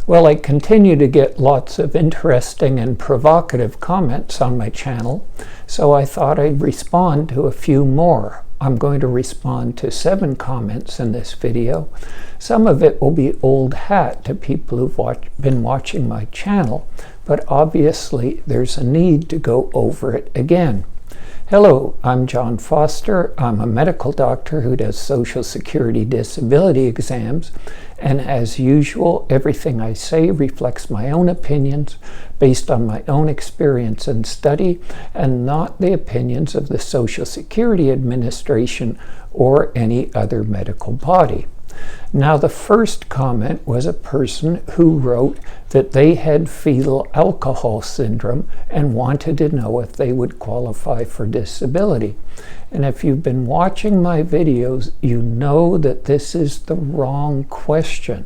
Well, I continue to get lots of interesting and provocative comments on my channel, so I thought I'd respond to a few more. I'm going to respond to 7 comments in this video. Some of it will be old hat to people who've been watching my channel, but obviously there's a need to go over it again. Hello, I'm John Foster. I'm a medical doctor who does Social Security disability exams, and as usual, everything I say reflects my own opinions based on my own experience and study, and not the opinions of the Social Security Administration or any other medical body. Now, the first comment was a person who wrote that they had fetal alcohol syndrome and wanted to know if they would qualify for disability. And if you've been watching my videos, you know that this is the wrong question.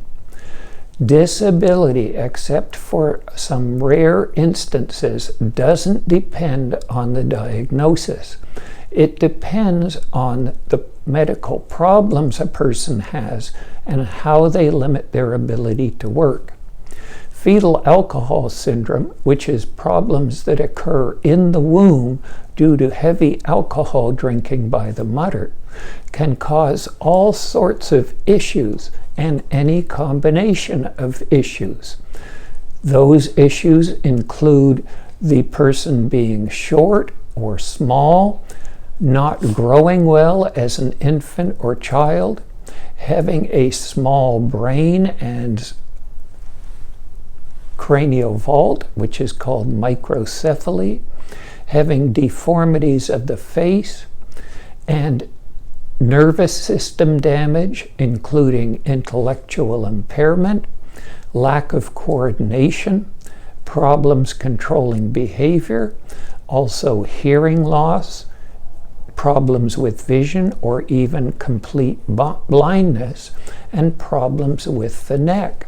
Disability, except for some rare instances, doesn't depend on the diagnosis. It depends on the medical problems a person has and how they limit their ability to work. Fetal alcohol syndrome, which is problems that occur in the womb due to heavy alcohol drinking by the mother, can cause all sorts of issues and any combination of issues. Those issues include the person being short or small, not growing well as an infant or child, having a small brain and cranial vault, which is called microcephaly, having deformities of the face, and nervous system damage, including intellectual impairment, lack of coordination, problems controlling behavior, also hearing loss, problems with vision or even complete blindness, and problems with the neck.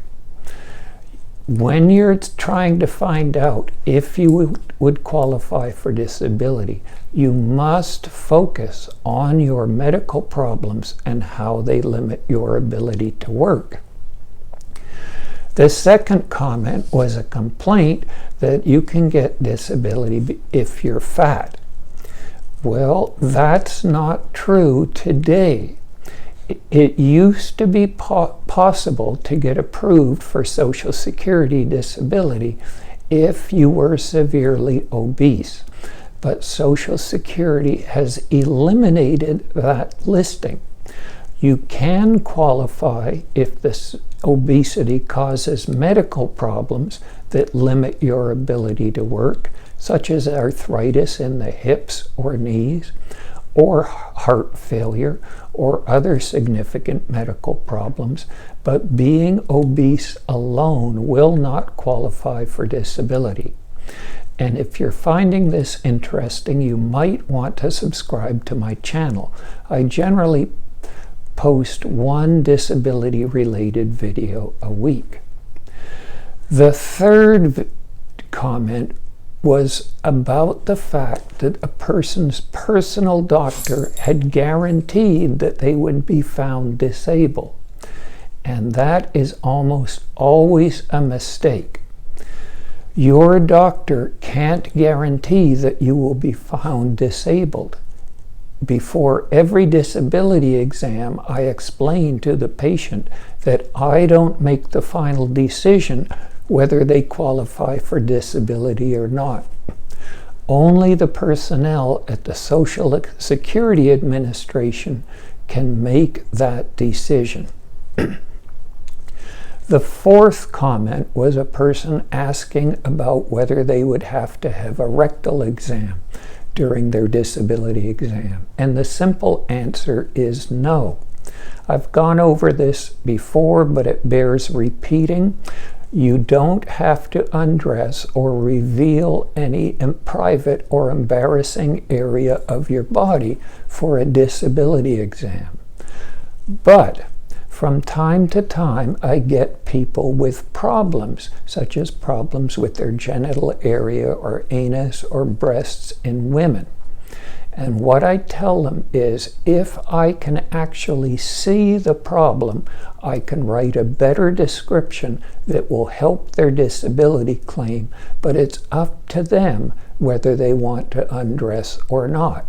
When you're trying to find out if you would qualify for disability, you must focus on your medical problems and how they limit your ability to work. The second comment was a complaint that you can get disability if you're fat. Well, that's not true today. It used to be possible to get approved for Social Security disability if you were severely obese, but Social Security has eliminated that listing. You can qualify if this obesity causes medical problems that limit your ability to work, such as arthritis in the hips or knees, or heart failure, or other significant medical problems, but being obese alone will not qualify for disability. And if you're finding this interesting, you might want to subscribe to my channel. I generally post one disability-related video a week. The third comment was about the fact that a person's personal doctor had guaranteed that they would be found disabled. And that is almost always a mistake. Your doctor can't guarantee that you will be found disabled. Before every disability exam, I explain to the patient that I don't make the final decision whether they qualify for disability or not. Only the personnel at the Social Security Administration can make that decision. The fourth comment was a person asking about whether they would have to have a rectal exam during their disability exam. And the simple answer is no. I've gone over this before, but it bears repeating. You don't have to undress or reveal any private or embarrassing area of your body for a disability exam. But from time to time, I get people with problems, such as problems with their genital area or anus or breasts in women. And what I tell them is, if I can actually see the problem, I can write a better description that will help their disability claim, but it's up to them whether they want to undress or not.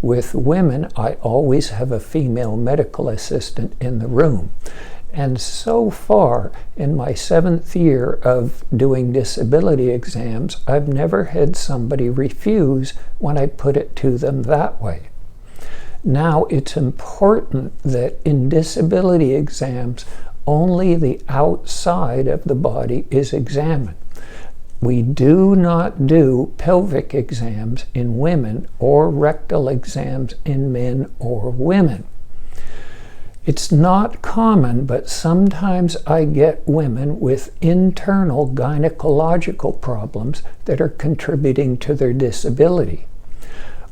With women, I always have a female medical assistant in the room. And so far, in my 7th year of doing disability exams, I've never had somebody refuse when I put it to them that way. Now, it's important that in disability exams, only the outside of the body is examined. We do not do pelvic exams in women or rectal exams in men or women. It's not common, but sometimes I get women with internal gynecological problems that are contributing to their disability.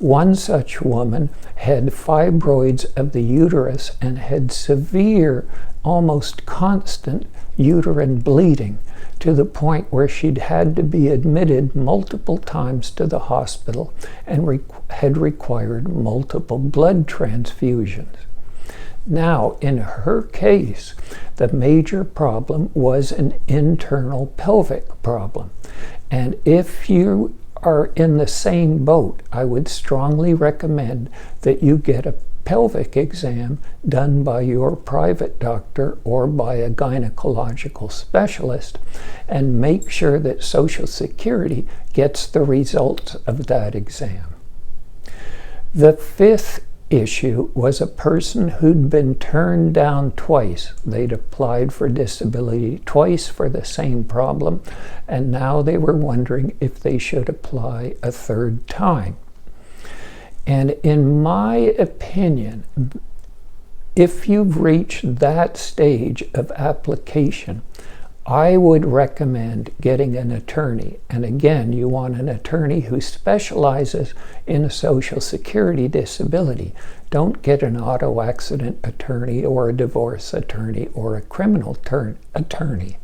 One such woman had fibroids of the uterus and had severe, almost constant uterine bleeding, to the point where she'd had to be admitted multiple times to the hospital and had required multiple blood transfusions. Now, in her case, the major problem was an internal pelvic problem. And if you are in the same boat, I would strongly recommend that you get a pelvic exam done by your private doctor or by a gynecological specialist, and make sure that Social Security gets the results of that exam. The 5th issue was a person who'd been turned down twice. They'd applied for disability twice for the same problem, and now they were wondering if they should apply a 3rd time. And in my opinion, if you've reached that stage of application, I would recommend getting an attorney. And again, you want an attorney who specializes in Social Security disability. Don't get an auto accident attorney or a divorce attorney or a criminal attorney.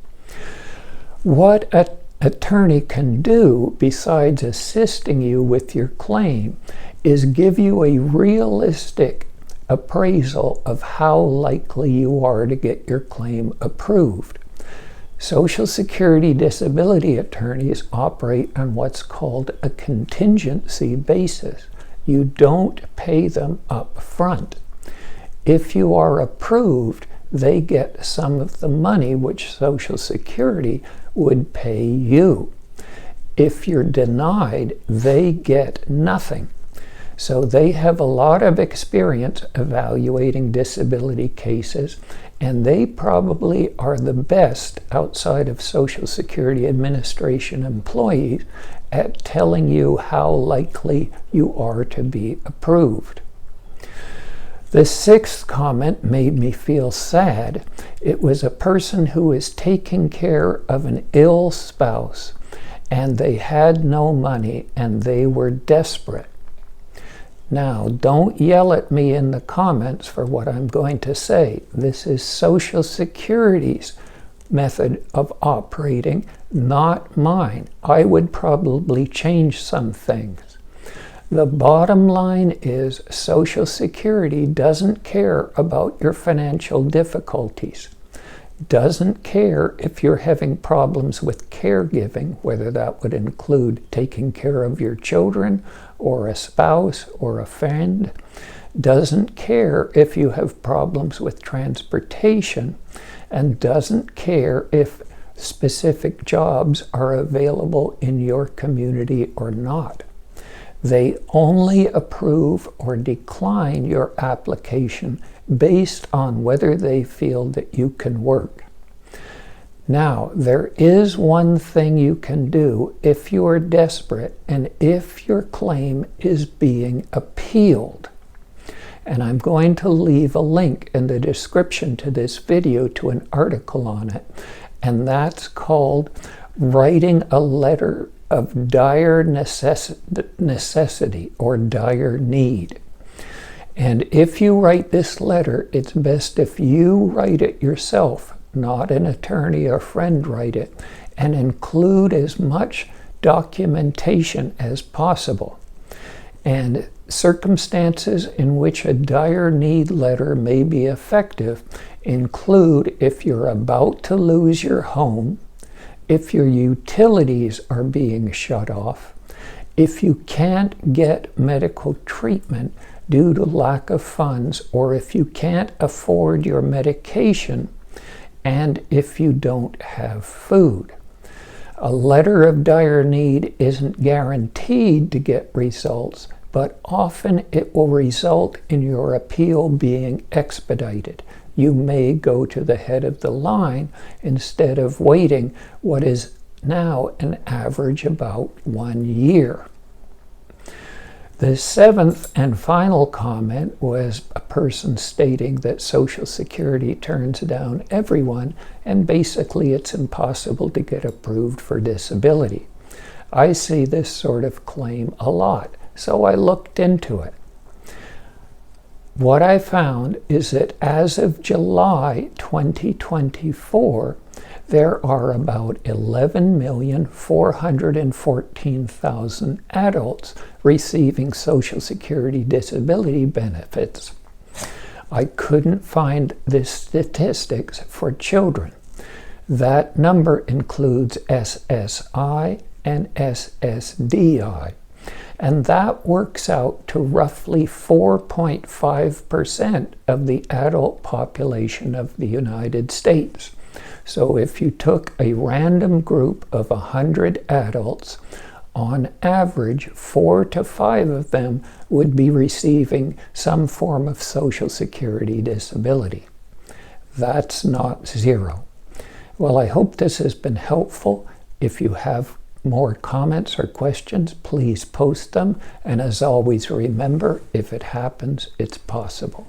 What an attorney can do, besides assisting you with your claim, is give you a realistic appraisal of how likely you are to get your claim approved. Social Security disability attorneys operate on what's called a contingency basis. You don't pay them up front. If you are approved, they get some of the money which Social Security would pay you. If you're denied, they get nothing. So they have a lot of experience evaluating disability cases, and they probably are the best outside of Social Security Administration employees at telling you how likely you are to be approved. The 6th comment made me feel sad. It was a person who is taking care of an ill spouse, and they had no money and they were desperate. Now, don't yell at me in the comments for what I'm going to say. This is Social Security's method of operating, not mine. I would probably change some things. The bottom line is Social Security doesn't care about your financial difficulties, doesn't care if you're having problems with caregiving, whether that would include taking care of your children or a spouse or a friend, doesn't care if you have problems with transportation, and doesn't care if specific jobs are available in your community or not. They only approve or decline your application based on whether they feel that you can work. Now, there is one thing you can do if you are desperate and if your claim is being appealed. And I'm going to leave a link in the description to this video to an article on it, and that's called Writing a Letter of Dire Necessity or Dire Need. And if you write this letter, it's best if you write it yourself, not an attorney or friend write it, and include as much documentation as possible. And circumstances in which a dire need letter may be effective include if you're about to lose your home, if your utilities are being shut off, if you can't get medical treatment due to lack of funds, or if you can't afford your medication, and if you don't have food. A letter of dire need isn't guaranteed to get results, but often it will result in your appeal being expedited. You may go to the head of the line instead of waiting what is now an average about 1 year. The seventh and final comment was a person stating that Social Security turns down everyone, and basically it's impossible to get approved for disability. I see this sort of claim a lot, so I looked into it. What I found is that as of July 2024, there are about 11,414,000 adults receiving Social Security disability benefits. I couldn't find the statistics for children. That number includes SSI and SSDI, and that works out to roughly 4.5% of the adult population of the United States. So if you took a random group of 100 adults, on average, 4 to 5 of them would be receiving some form of Social Security disability. That's not zero. Well, I hope this has been helpful. If you have more comments or questions, please post them. And as always, remember, if it happens, it's possible.